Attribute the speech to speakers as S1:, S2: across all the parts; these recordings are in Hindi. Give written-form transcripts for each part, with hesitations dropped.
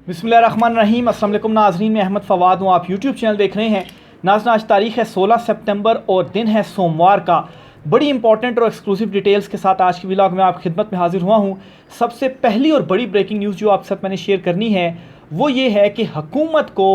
S1: बिस्मिल्लाहिर्रहमानिर्रहीम। अस्सलाम वालेकुम नाज़रीन, मैं अहमद फ़वाद हूँ। आप यूट्यूब चैनल देख रहे हैं। नाज़रीन, आज तारीख़ है 16 सितंबर और दिन है सोमवार का। बड़ी इंपॉर्टेंट और एक्सक्लूसिव डिटेल्स के साथ आज की व्लॉग में आप खिदमत में हाजिर हुआ हूँ। सबसे पहली और बड़ी ब्रेकिंग न्यूज़ जो आपके साथ मैंने शेयर करनी है वो ये है कि हुकूमत को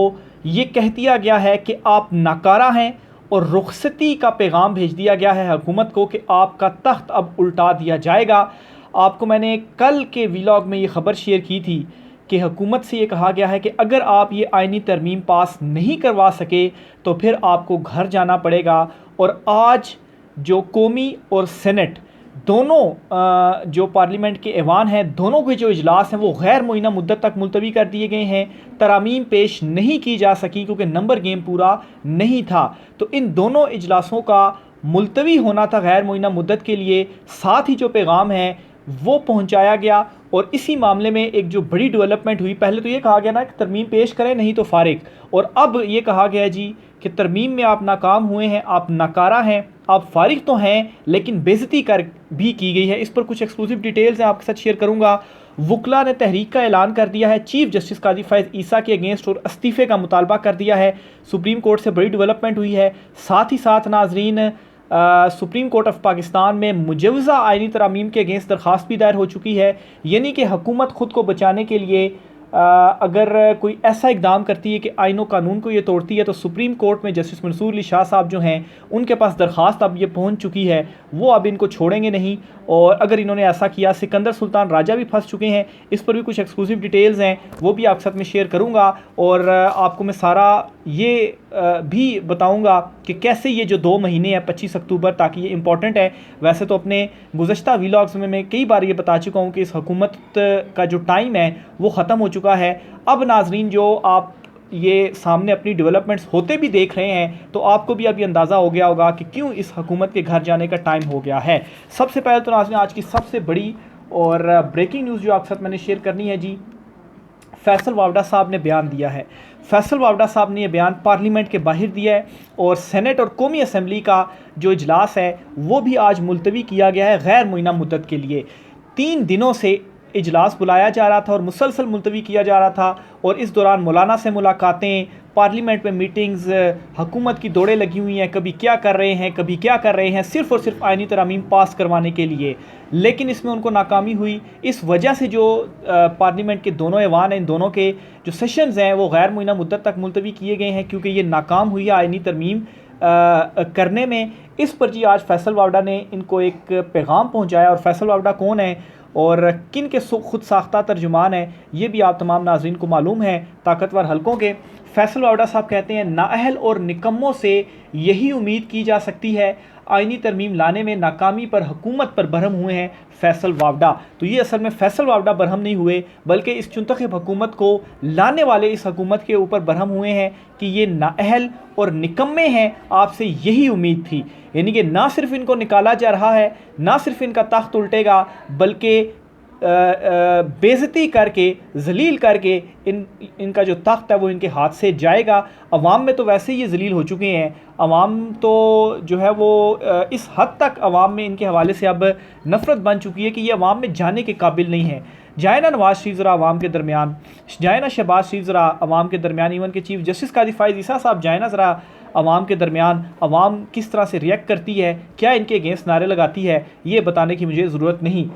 S1: ये कह दिया गया है कि आप नाकारा हैं और रुखसती का पैगाम भेज दिया गया है हुकूमत को कि आपका तख्त अब उल्टा दिया जाएगा। आपको मैंने कल के व्लॉग में ये ख़बर शेयर की थी कि हुकूमत से ये कहा गया है कि अगर आप ये आइनी तरमीम पास नहीं करवा सके तो फिर आपको घर जाना पड़ेगा। और आज जो कौमी और सेनेट दोनों जो पार्लियामेंट के ऐवान हैं, दोनों के जो इजलास हैं वो गैर मुअय्यना मुद्दत तक मुलतवी कर दिए गए हैं। तरामीम पेश नहीं की जा सकी क्योंकि नंबर गेम पूरा नहीं था। तो इन दोनों इजलासों का मुलतवी होना था गैर मुअय्यना मुद्दत के लिए। साथ ही जो पैगाम है वो पहुंचाया गया। और इसी मामले में एक जो बड़ी डेवलपमेंट हुई, पहले तो ये कहा गया ना कि तरमीम पेश करें नहीं तो फारिग, और अब ये कहा गया जी कि तरमीम में आप नाकाम हुए हैं, आप नाकारा हैं, आप फारिग तो हैं लेकिन बेइज्जती कर भी की गई है। इस पर कुछ एक्सक्लूसिव डिटेल्स हैं आपके साथ शेयर करूंगा। वकला ने तहरीक का ऐलान कर दिया है, चीफ जस्टिस काजी फैज़ ईसा के अगेंस्ट और इस्तीफ़े का मुतालबा कर दिया है। सुप्रीम कोर्ट से बड़ी डेवलपमेंट हुई है। साथ ही साथ नाजरीन, सुप्रीम कोर्ट ऑफ पाकिस्तान में मुजवज़ा आइनी तरामीम के अगेंस्ट दरख्वास्त भी दायर हो चुकी है। यानी कि हुकूमत ख़ुद को बचाने के लिए अगर कोई ऐसा इकदाम करती है कि आइन कानून को ये तोड़ती है तो सुप्रीम कोर्ट में जस्टिस मंसूर अली शाह साहब जो हैं उनके पास दरख्वास्त अब ये पहुंच चुकी है, वो अब इनको छोड़ेंगे नहीं। और अगर इन्होंने ऐसा किया, सिकंदर सुल्तान राजा भी फंस चुके हैं। इस पर भी कुछ एक्सक्लूसिव डिटेल्स हैं, वो भी आपके साथ में शेयर करूँगा। और आपको मैं सारा ये भी बताऊँगा कि कैसे ये जो 2 महीने हैं 25 अक्टूबर, ताकि ये इंपॉर्टेंट है। वैसे तो अपने गुज़श्ता व्लॉग्स में मैं कई बार ये बता चुका हूँ कि इस हुकूमत का जो टाइम है वो ख़त्म हो चुका है। अब नाजरीन, जो आप ये सामने अपनी डेवलपमेंट्स होते भी देख रहे हैं तो आपको भी अभी अंदाज़ा हो गया होगा कि क्यों इस हुकूमत के घर जाने का टाइम हो गया है। सबसे पहले तो नाजरीन, आज की सबसे बड़ी और ब्रेकिंग न्यूज़ जो आपके साथ मैंने शेयर करनी है जी, फैसल वावड़ा साहब ने बयान दिया है। फैसल वावड़ा साहब ने यह बयान पार्लियामेंट के बाहर दिया है और सेनेट और कौमी असम्बली का जो इजलास है वो भी आज मुलतवी किया गया है गैर मुअय्यना मुद्दत के लिए। 3 दिनों से इजलास बुलाया जा रहा था और मुसलसल मुलतवी किया जा रहा था। और इस दौरान मौलाना से मुलाकातें, पार्लियामेंट में मीटिंग्स, हुकूमत की दौड़ें लगी हुई हैं, कभी क्या कर रहे हैं कभी क्या कर रहे हैं, सिर्फ़ और सिर्फ आइनी तरामीम पास करवाने के लिए। लेकिन इसमें उनको नाकामी हुई। इस वजह से जो पार्लियामेंट के दोनों ऐवान हैं, इन दोनों के जो सेशंस हैं वो गैर मुअय्यना मुद्दत तक मुलतवी किए गए हैं क्योंकि ये नाकाम हुई है आइनी तरमीम करने में। इस पर जी आज फैसल वावड़ा ने इनको एक पैगाम पहुँचाया। और फैसल वावड़ा कौन है और किन के खुद साख्ता तर्जुमान है ये भी आप तमाम नाज़रीन को मालूम है, ताकतवर हलकों के। फैसल वावड़ा साहब कहते हैं, नाअहल और निकम्मों से यही उम्मीद की जा सकती है। आइनी तरमीम लाने में नाकामी पर हुकूमत पर बरहम हुए हैं फैसल वावड़ा। तो ये असल में फैसल वावड़ा बरहम नहीं हुए बल्कि इस चुंतख़ब हुकूमत को लाने वाले इस हुकूमत के ऊपर बरहम हुए हैं कि ये नाअहल और निकम्मे हैं, आपसे यही उम्मीद थी। यानी कि ना सिर्फ इनको निकाला जा रहा है, ना सिर्फ इनका तख्त उल्टेगा बल्कि बेइज्जती करके, जलील करके इनका जो तख्त है वो इनके हाथ से जाएगा। अवाम में तो वैसे ही ये जलील हो चुके हैं। अवाम तो जो है वो इस हद तक अवाम में इनके हवाले से अब नफ़रत बन चुकी है कि ये अवाम में जाने के काबिल नहीं है। जाए ना नवाज़ शरीफ ज़रा अवाम के दरमियान, जाए ना शहबाज शरीफ ज़रा अवाम के दरमियान, इवन के चीफ जस्टिस काजी फैज़ ईसा साहब जाए ना ज़रा अवाम के दरमियान। अवाम किस तरह से रिएक्ट करती है, क्या इनके अगेंस्ट नारे लगाती है, ये बताने की मुझे ज़रूरत नहीं।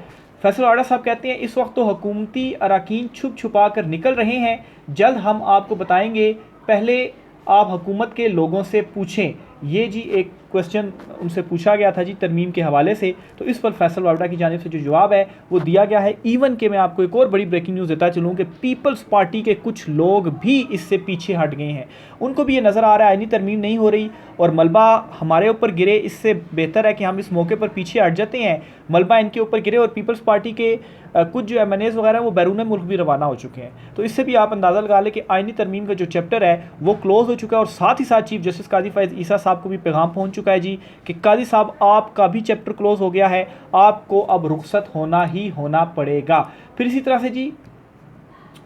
S1: फैसल वावड़ा साहब कहते हैं, इस वक्त तो हुकूमती अराकीन छुप छुपा कर निकल रहे हैं, जल्द हम आपको बताएंगे, पहले आप हुकूमत के लोगों से पूछें। ये जी एक क्वेश्चन उनसे पूछा गया था जी तरमीम के हवाले से, तो इस पर फैसल वावड़ा की जानिब से जो जवाब है वो दिया गया है। इवन के मैं आपको एक और बड़ी ब्रेकिंग न्यूज़ देता चलूँ कि पीपल्स पार्टी के कुछ लोग भी इससे पीछे हट गए हैं। उनको भी ये नज़र आ रहा है आइनी तरमीम नहीं हो रही और मलबा हमारे ऊपर गिरे, इससे बेहतर है कि हम इस मौके पर पीछे हट जाते हैं, मलबा इनके ऊपर गिरे। और पीपल्स पार्टी के कुछ जो MNAs वगैरह वो बैरून मुल्क भी रवाना हो चुके हैं। तो इससे भी आप अंदाज़ा लगा लें कि आइनी तरमीम का जो चैप्टर है वो क्लोज़ हो चुका है। और साथ ही साथ चीफ जस्टिस काजी फैज़ ईसा साहब को भी पैगाम पहुंच चुका है जी कि काजी साहब आपका भी चैप्टर क्लोज़ हो गया है, आपको अब रुखसत होना ही होना पड़ेगा। फिर इसी तरह से जी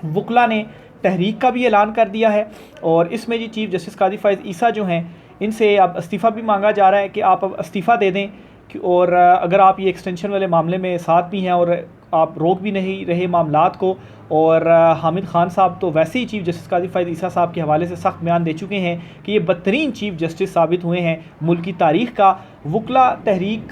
S1: वकला ने तहरीक का भी ऐलान कर दिया है और इसमें जी चीफ जस्टिस काजी फैज़ ईसा जो हैं इनसे अब इस्तीफ़ा भी मांगा जा रहा है कि आप अब इस्तीफ़ा दे दें। और अगर आप ये एक्सटेंशन वाले मामले में साथ भी हैं और आप रोक भी नहीं रहे मामलात को। और हामिद खान साहब तो वैसे ही चीफ़ जस्टिस काजी फ़ायद ईसा साहब के हवाले से सख्त बयान दे चुके हैं कि ये बदतरीन चीफ़ जस्टिस साबित हुए हैं मुल्क की तारीख़ का। वकला तहरीक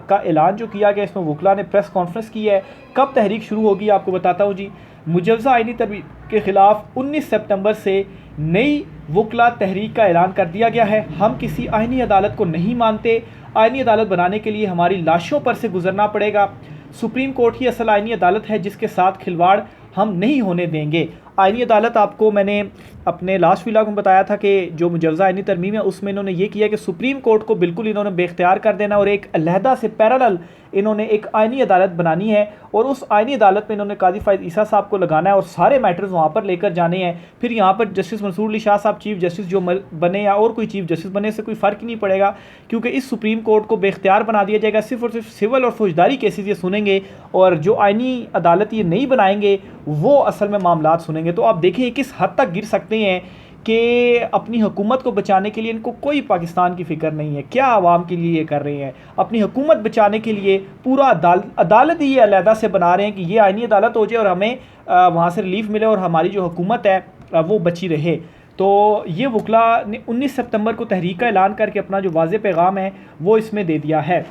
S1: का ऐलान जो किया गया, इसमें वकला ने प्रेस कॉन्फ्रेंस की है। कब तहरीक शुरू होगी आपको बताता हूँ जी। मुजवज़ा आइनी तरमीम के ख़िलाफ़ 19 सितंबर से नई वकला तहरीक का ऐलान कर दिया गया है। हम किसी आइनी अदालत को नहीं मानते। आइनी अदालत बनाने के लिए हमारी लाशों पर से गुजरना पड़ेगा। सुप्रीम कोर्ट ही असल आइनी अदालत है जिसके साथ खिलवाड़ हम नहीं होने देंगे। आइनी अदालत आपको मैंने अपने लास्ट व्लॉग में बताया था कि जो मुजवज़ा आइनी तरमीम है उसमें इन्होंने ये किया कि सुप्रीम कोर्ट को बिल्कुल इन्होंने बेख्तियार कर देना और एक अलहदा से पैरेलल इन्होंने एक आइनी अदालत बनानी है और उस आइनी अदालत में इन्होंने काजी फ़ायद ईसा साहब को लगाना है और सारे मैटर्स वहाँ पर लेकर जाने हैं। फिर यहाँ पर जस्टिस मंसूर अली शाह साहब चीफ़ जस्टिस जो बने या और कोई चीफ़ जस्टिस बने से कोई फ़र्क ही नहीं पड़ेगा, क्योंकि इस सुप्रीम कोर्ट को बेख्तियार बना दिया जाएगा। सिर्फ और सिर्फ सिविल और फौजदारी केसेस ये सुनेंगे और जो आइनी अदालत ये नहीं बनाएंगे वो असल में मामलात सुनेंगे। तो आप देखें किस हद तक गिर सकते हैं कि अपनी हुकूमत को बचाने के लिए इनको कोई पाकिस्तान की फ़िक्र नहीं है। क्या आवाम के लिए ये कर रहे हैं? अपनी हुकूमत बचाने के लिए पूरा अदालत ही ये अलहदा से बना रहे हैं कि ये आइनी अदालत हो जाए और हमें वहाँ से रिलीफ मिले और हमारी जो हुकूमत है वो बची रहे। तो ये वकला ने 19 सितंबर को तहरीक का ऐलान करके अपना जो वाज़े पैगाम है वो इसमें दे दिया है।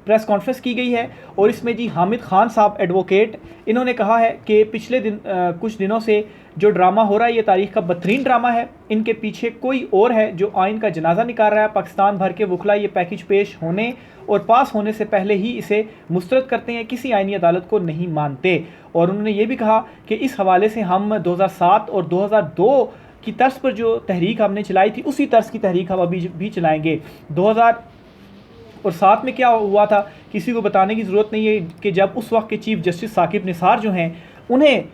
S1: प्रेस कॉन्फ्रेंस की गई है और इसमें जी हामिद खान साहब एडवोकेट, इन्होंने कहा है कि पिछले कुछ दिनों से जो ड्रामा हो रहा है ये तारीख़ का बदतरीन ड्रामा है। इनके पीछे कोई और है जो आइन का जनाजा निकाल रहा है। पाकिस्तान भर के वकला ये पैकेज पेश होने और पास होने से पहले ही इसे मुस्तरद करते हैं, किसी आइनी अदालत को नहीं मानते। और उन्होंने ये भी कहा कि इस हवाले से हम 2007 और 2002 की तर्ज पर जो तहरीक हमने चलाई थी उसी तर्ज की तहरीक हम अभी भी चलाएँगे। 2007 में क्या हुआ था किसी को बताने की ज़रूरत नहीं है कि जब उस वक्त के चीफ़ जस्टिस साकिब निसार जो हैं उन्हें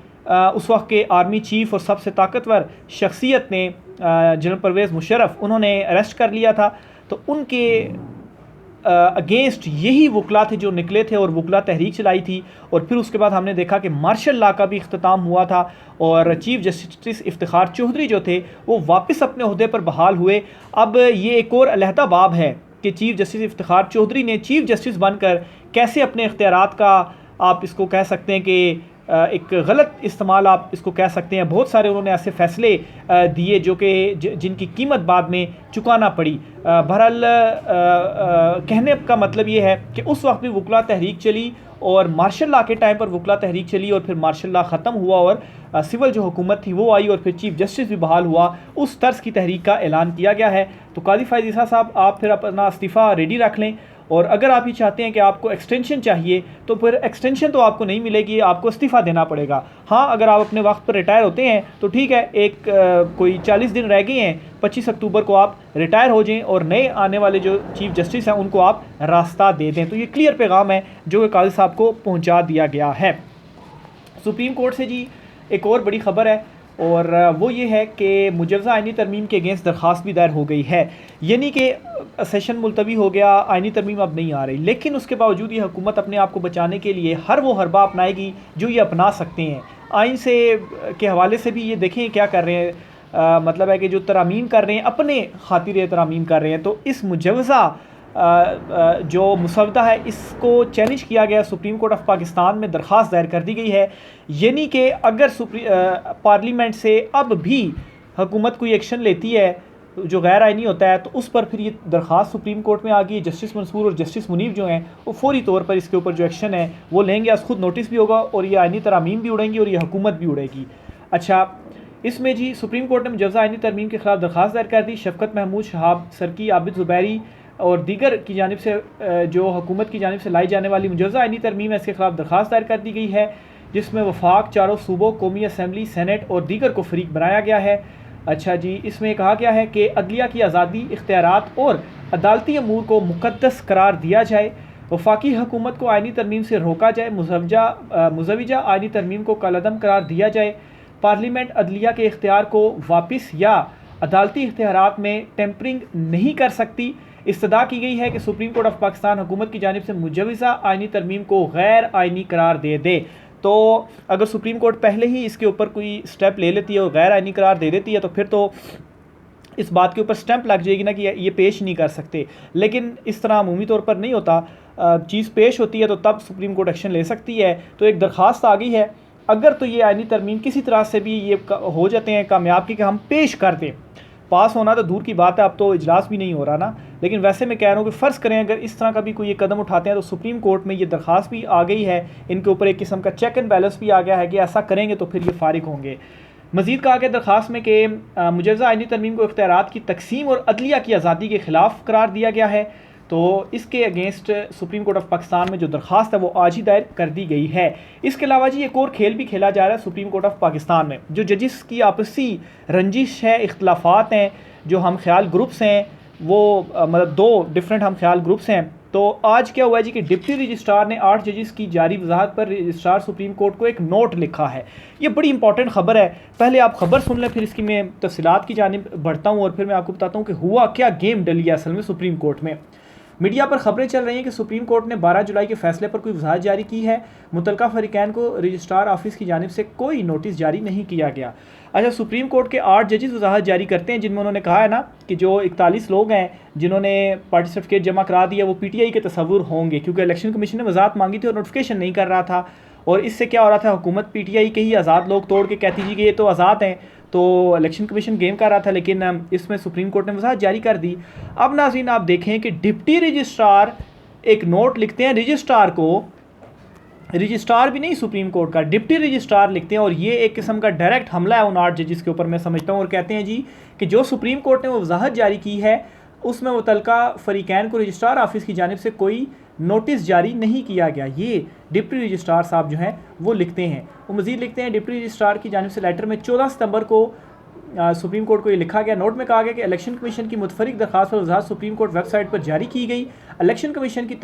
S1: उस वक्त के आर्मी चीफ़ और सबसे ताकतवर शख्सियत ने जनरल परवेज़ मुशर्रफ उन्होंने अरेस्ट कर लिया था। तो उनके अगेंस्ट यही वकला थे जो निकले थे और वकला तहरीक चलाई थी। और फिर उसके बाद हमने देखा कि मार्शल लॉ का भी इख्तिताम हुआ था और चीफ़ जस्टिस इफ्तिखार चौधरी जो थे वो वापस अपने ओहदे पर बहाल हुए। अब ये एक और अलहदा बाब है कि चीफ़ जस्टिस इफ्तिखार चौधरी ने चीफ़ जस्टिस बनकर कैसे अपने इख्तियारात का, आप इसको कह सकते हैं कि एक गलत इस्तेमाल आप इसको कह सकते हैं, बहुत सारे उन्होंने ऐसे फ़ैसले दिए जो कि जिनकी कीमत बाद में चुकाना पड़ी। बहरहाल कहने का मतलब ये है कि उस वक्त भी वकला तहरीक चली और मार्शल लॉ के टाइम पर वकला तहरीक चली और फिर मार्शल लॉ ख़त्म हुआ और सिविल जो हुकूमत थी वो आई और फिर चीफ़ जस्टिस भी बहाल हुआ। उस तर्ज की तहरीक का ऐलान किया गया है। तो काजी फ़ायद ईसा साहब आप फिर अपना इस्तीफ़ा रेडी रख लें और अगर आप ये चाहते हैं कि आपको एक्सटेंशन चाहिए तो फिर एक्सटेंशन तो आपको नहीं मिलेगी, आपको इस्तीफ़ा देना पड़ेगा। हाँ, अगर आप अपने वक्त पर रिटायर होते हैं तो ठीक है, एक कोई 40 दिन रह गए हैं, 25 अक्टूबर को आप रिटायर हो जाएं और नए आने वाले जो चीफ़ जस्टिस हैं उनको आप रास्ता दे दें। तो ये क्लियर पैगाम है जो कि काजी साहब को पहुँचा दिया गया है। सुप्रीम कोर्ट से जी एक और बड़ी ख़बर है और वो ये है कि मुजवज़ा आइनी तरमीम के अगेंस्ट दरख्वास्त भी दायर हो गई है। यानी कि सेशन मुलतवी हो गया, आइनी तरमीम अब नहीं आ रही, लेकिन उसके बावजूद ये हुकूमत अपने आप को बचाने के लिए हर वो हरबा अपनाएगी जो ये अपना सकते हैं। आइन से के हवाले से भी ये देखें क्या कर रहे हैं, मतलब है कि जो तरामीम कर रहे हैं अपने खातिर तरामीम कर रहे हैं। तो इस मुजवज़ा जो मुसवदा है इसको चैलेंज किया गया, सुप्रीम कोर्ट ऑफ पाकिस्तान में दरख्वास्त दायर कर दी गई है। यानी कि अगर पार्लियामेंट से अब भी हुकूमत कोई एक्शन लेती है जो गैर आइनी होता है तो उस पर फिर ये दरख्वास्त सुप्रीम कोर्ट में आ गई। जस्टिस मंसूर और जस्टिस मुनीब जो हैं वो फौरी तौर पर इसके ऊपर जो एक्शन है वो लेंगे, आज खुद नोटिस भी होगा और ये आइनी तरामीम भी उड़ेंगी और ये हुकूमत भी उड़ेगी। अच्छा, इसमें जी सुप्रीम कोर्ट ने मुजवज़ा आइनी तरमीम के ख़िलाफ़ दरख्वास्त दायर कर दी। शफ़क़त महमूद शहाब सरकी, आबिद ज़ुबैरी और दीगर की जानिब से जो हुकूमत की जानिब से लाई जाने वाली मुजवज़ा आइनी तरमीम है इसके ख़िलाफ़ दरख्वास्त दायर कर दी गई है, जिसमें वफाक, चारों सूबों, कौमी असम्बली, सेनेट और दीगर को फ़रीक बनाया गया है। अच्छा जी, इसमें कहा गया है कि अदलिया की आज़ादी, इख्तियारात और अदालती अमूर को मुक़द्दस करार दिया जाए, वफाकी हुकूमत को आइनी तरमीम से रोका जाए, मुज़व्वजा आइनी तरमीम को कलअदम करार दिया जाए, पार्लियामेंट अदलिया के इख्तियार को वापस या अदालती इख्तियारात में टेम्परिंग नहीं कर सकती। इस्तदा की गई है कि सुप्रीम कोर्ट ऑफ पाकिस्तान हुकूमत की जानिब से मुजवज़ा आइनी तरमीम को गैर आइनी करार दे दे। तो अगर सुप्रीम कोर्ट पहले ही इसके ऊपर कोई स्टेप ले लेती है और गैर आइनी करार दे देती है तो फिर तो इस बात के ऊपर स्टैंप लग जाएगी ना कि ये पेश नहीं कर सकते। लेकिन इस तरह अमूमी तौर पर नहीं होता। चीज़ पेश होती है तो तब सुप्रीम कोर्ट एक्शन ले सकती है। तो एक दरख्वास्त आ गई है, अगर तो ये आईनी तरमीम किसी तरह से भी ये हो जाते हैं कामयाब कि हम पेश कर दें, पास होना तो दूर की बात है, अब तो इजलास भी नहीं हो रहा ना, लेकिन वैसे मैं कह रहा हूँ कि फ़र्ज़ करें अगर इस तरह का भी कोई ये कदम उठाते हैं तो सुप्रीम कोर्ट में ये दरख्वास्त भी आ गई है, इनके ऊपर एक किस्म का चेक एंड बैलेंस भी आ गया है कि ऐसा करेंगे तो फिर ये फारिग होंगे। मज़ीद कहा गया दरख्वास्त में कि मुजज़्ज़ा आईनी तरमीम को इख्तियारात की तकसीम और अदलिया की आज़ादी के ख़िलाफ़ करार दिया गया है। तो इसके against supreme court of Pakistan में जो दरख्वास्त है वो आज ही दायर कर दी गई है। इसके अलावा जी एक और खेल भी खेला जा रहा है सुप्रीम कोर्ट ऑफ पाकिस्तान में, जो जजिस की आपसी रंजिश है, इख्तलाफात हैं, जो हम ख्याल ग्रुप्स हैं, वो मतलब 2 डिफरेंट हम ख्याल ग्रुप्स हैं। तो आज क्या हुआ है जी कि डिप्टी रजिस्ट्रार ने 8 जजिस की जारी वजाहत पर रजिस्ट्रार सुप्रीम कोर्ट को एक नोट लिखा है। ये बड़ी इंपॉर्टेंट खबर है, पहले आप खबर सुन लें फिर इसकी मैं तफसीलात की जानिब बढ़ता हूँ और फिर मैं आपको बताता हूँ कि हुआ क्या गेम डली है असल में सुप्रीम कोर्ट में। मीडिया पर खबरें चल रही हैं कि सुप्रीम कोर्ट ने 12 जुलाई के फैसले पर कोई वजाहत जारी की है। मुतलका फरीकैन को रजिस्ट्रार ऑफिस की जानिब से कोई नोटिस जारी नहीं किया गया। अच्छा, सुप्रीम कोर्ट के 8 जजेस वजाहत जारी करते हैं, जिनमें उन्होंने कहा है ना कि जो 41 लोग हैं जिन्होंने पार्टी सर्टिफिकेट जमा करा दिया वो पीटीआई के तस्वुर होंगे, क्योंकि इलेक्शन कमीशन ने वजाहत मांगी थी और नोटिफिकेशन नहीं कर रहा था। और इससे क्या हो रहा था, हुकूमत पीटीआई के ही आज़ाद लोग तोड़ के कहती थी कि ये तो आज़ाद हैं, तो इलेक्शन कमीशन गेम कर रहा था, लेकिन इसमें सुप्रीम कोर्ट ने वजाहत जारी कर दी। अब नाज़रीन आप देखें कि डिप्टी रजिस्ट्रार एक नोट लिखते हैं रजिस्ट्रार को, रजिस्ट्रार भी नहीं सुप्रीम कोर्ट का, डिप्टी रजिस्ट्रार लिखते हैं, और ये एक किस्म का डायरेक्ट हमला है उन 8 जजेस के ऊपर मैं समझता हूँ। और कहते हैं जी कि जो सुप्रीम कोर्ट ने वो वजाहत जारी की है उसमें मुतलका फरीकैन को रजिस्ट्रार ऑफिस की जानिब से कोई नोटिस जारी नहीं किया गया। ये डिप्टी रजिस्ट्रार साहब जो हैं वो लिखते हैं। वो मज़ीद लिखते हैं डिप्टी रजिस्ट्रार की जानिब से लेटर में 14 सितंबर को सुप्रीम कोर्ट को ये लिखा गया। नोट में कहा गया कि इलेक्शन कमीशन की मुतफरिक दरख्वास्त पर वजाहत सुप्रीम कोर्ट वेबसाइट पर जारी की गई। इलेक्शन कमीशन की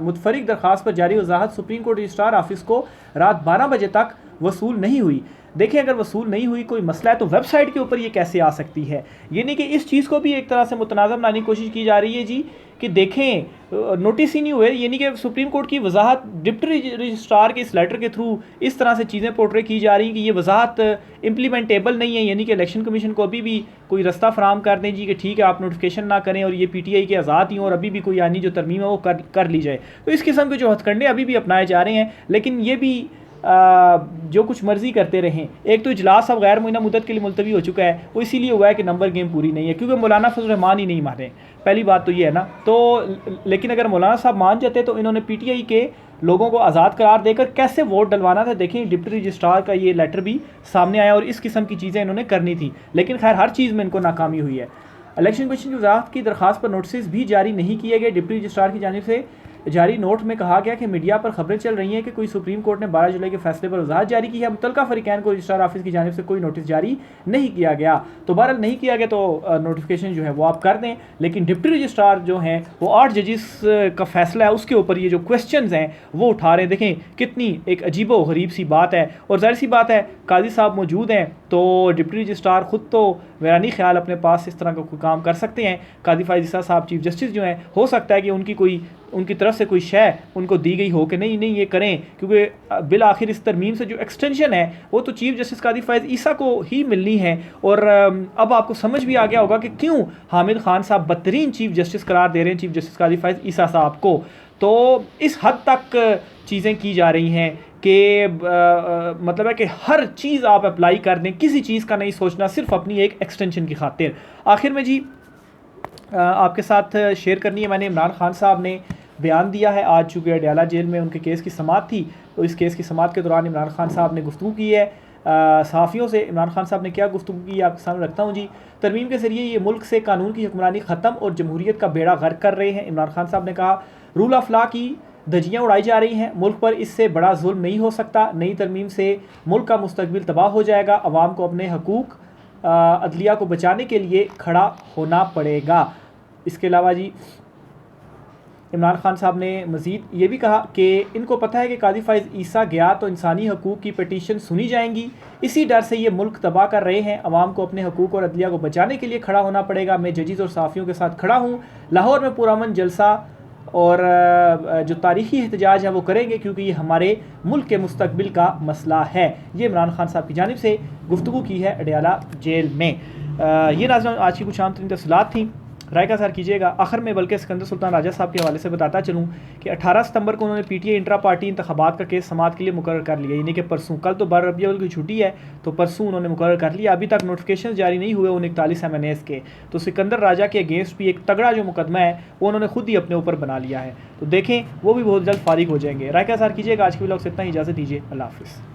S1: मुतफरिक दरख्वास्त पर जारी वजाहत सुप्रीम कोर्ट रजिस्ट्रार ऑफिस को रात 12 बजे तक वसूल नहीं हुई। देखें, अगर वसूल नहीं हुई कोई मसला है तो वेबसाइट के ऊपर ये कैसे आ सकती है। यानी कि इस चीज़ को भी एक तरह से मुतनाज़ बनाने की कोशिश की जा रही है जी कि देखें नोटिस ही नहीं हुए, यानी कि सुप्रीम कोर्ट की वजाहत डिप्टी रजिस्ट्रार के इस लेटर के थ्रू इस तरह से चीज़ें पोर्ट्रे की जा रही हैं कि ये वजाहत इम्प्लीमेंटेबल नहीं है। यानी कि इलेक्शन कमीशन को अभी भी कोई रास्ता फराम कर दें जी कि ठीक है आप नोटिफिकेशन ना करें और ये पीटीआई के आज़ाद ही हों और अभी भी कोई आनी जो तरमीम है वो कर ली जाए। तो इस किस्म के जो हथकंडे अभी भी अपनाए जा रहे हैं, लेकिन ये भी जो कुछ मर्जी करते रहें। एक तो इजलास अब गैर मुइना मुद्दत के लिए मुलतवी हो चुका है, वो इसीलिए हुआ है कि नंबर गेम पूरी नहीं है, क्योंकि मौलाना फजल रहमान ही नहीं माने। पहली बात तो ये है ना, तो लेकिन अगर मौलाना साहब मान जाते तो इन्होंने पीटीआई के लोगों को आज़ाद करार देकर कैसे वोट डलवाना था। देखें, डिप्टी रजिस्ट्रार का ये लेटर भी सामने आया और इस किस्म की चीज़ें इन्होंने करनी थी, लेकिन खैर हर चीज़ में इनको नाकामी हुई है। इलेक्शन कमीशन की वजाहत की दरख्वास्त पर नोटिस भी जारी नहीं किए गए। डिप्टी रजिस्ट्रार की जानिब से जारी नोट में कहा गया कि मीडिया पर खबरें चल रही हैं कि कोई सुप्रीम कोर्ट ने 12 जुलाई के फैसले पर वजाहत जारी की है, मुतलका फरीकैन को रजिस्ट्रार ऑफिस की जानिब से कोई नोटिस जारी नहीं किया गया। तो बहरहाल नहीं किया गया तो नोटिफिकेशन जो है वो आप कर दें, लेकिन डिप्टी रजिस्ट्रार जो हैं वो 8 जजिस का फैसला है उसके ऊपर ये जो क्वेश्चंस हैं वो उठा रहे हैं। देखें कितनी एक अजीबो गरीब सी बात है, और जाहिर सी बात है काजी साहब मौजूद हैं तो डिप्टी रजिस्ट्रार ख़ुद तो मेरा नहीं ख्याल अपने पास इस तरह का कोई काम कर सकते हैं। काजी फायज़ ईसा साहब चीफ जस्टिस जो हैं, हो सकता है कि उनकी तरफ से कोई शय उनको दी गई हो कि नहीं ये करें, क्योंकि बिल आखिर इस तरमीम से जो एक्सटेंशन है वो तो चीफ जस्टिस काजी फायज़ ईसा को ही मिलनी है। और अब आपको समझ भी आ गया होगा कि क्यों हामिद खान साहब बदतरीन चीफ जस्टिस करार दे रहे हैं चीफ जस्टिस काजी फायज़ ईसा साहब को। तो इस हद तक चीज़ें की जा रही हैं कि मतलब है कि हर चीज़ आप अप्लाई कर दें, किसी चीज़ का नहीं सोचना, सिर्फ अपनी एक एक्सटेंशन की खातिर। आखिर में जी आपके साथ शेयर करनी है, मैंने इमरान खान साहब ने बयान दिया है। आज चूँकि अडयाला जेल में उनके केस की समाअत थी, तो इस केस की समाअत के दौरान इमरान खान साहब ने गुफ्तगू की है सहाफ़ियों से। इमरान खान साहब ने क्या गुफ्तगू की आपके सामने रखता हूँ जी। तरमीम के ज़रिए ये मुल्क से कानून की हुक्मरानी ख़त्म और जमहूरियत का बेड़ा गर्क कर रहे हैं। इमरान खान साहब ने कहा रूल ऑफ लॉ की धज्जियाँ उड़ाई जा रही हैं, मुल्क पर इससे बड़ा जुल्म नहीं हो सकता। नई तरमीम से मुल्क का मुस्तकबिल तबाह हो जाएगा, अवाम को अपने हकूक़ अदलिया को बचाने के लिए खड़ा होना पड़ेगा। इसके अलावा जी इमरान खान साहब ने मज़ीद ये भी कहा कि इनको पता है कि काजी फायज़ ईसा गया तो इंसानी हकूक़ की पटिशन सुनी जाएंगी, इसी डर से ये मुल्क तबाह कर रहे हैं। अवाम को अपने हकूक़ और अदलिया को बचाने के लिए खड़ा होना पड़ेगा। मैं जजीज़ और सहाफ़ियों के साथ खड़ा हूँ। लाहौर में पुरअमन जलसा और जो तारीख़ी एहतजाज है वो करेंगे, क्योंकि ये हमारे मुल्क के मुस्तकबिल का मसला है। ये इमरान खान साहब की जानिब से गुफ्तगू की है अडयाला जेल में। ये नाज़रीन आज की कुछ आम तरीन तफसीलात थी। राय का इज़हार कीजिएगा। आखिर में बल्कि सिकंदर सुल्तान राजा साहब के हवाले से बताता चलूँ कि 18 सितंबर को उन्होंने पीटीआई इंट्रा पार्टी इंतखाबात का केस समाअत के लिए मुकर्रर कर लिया, यानी कि परसों। कल तो 12 रबीउल अव्वल की छुट्टी है, तो परसों उन्होंने मुकर्रर कर लिया। अभी तक नोटिफिकेशन जारी नहीं हुए उन 41 MNAs के। तो सिकंदर राजा के अगेंस्ट भी एक तगड़ा जो मुकदमा है वो उन्होंने खुद ही अपने ऊपर बना लिया है। तो देखें वो भी बहुत जल्द फारिग हो जाएंगे। राय का इज़हार कीजिएगा। आज के व्लॉग से इतना ही, इजाज़त दीजिए। अल्लाह हाफ़िज़।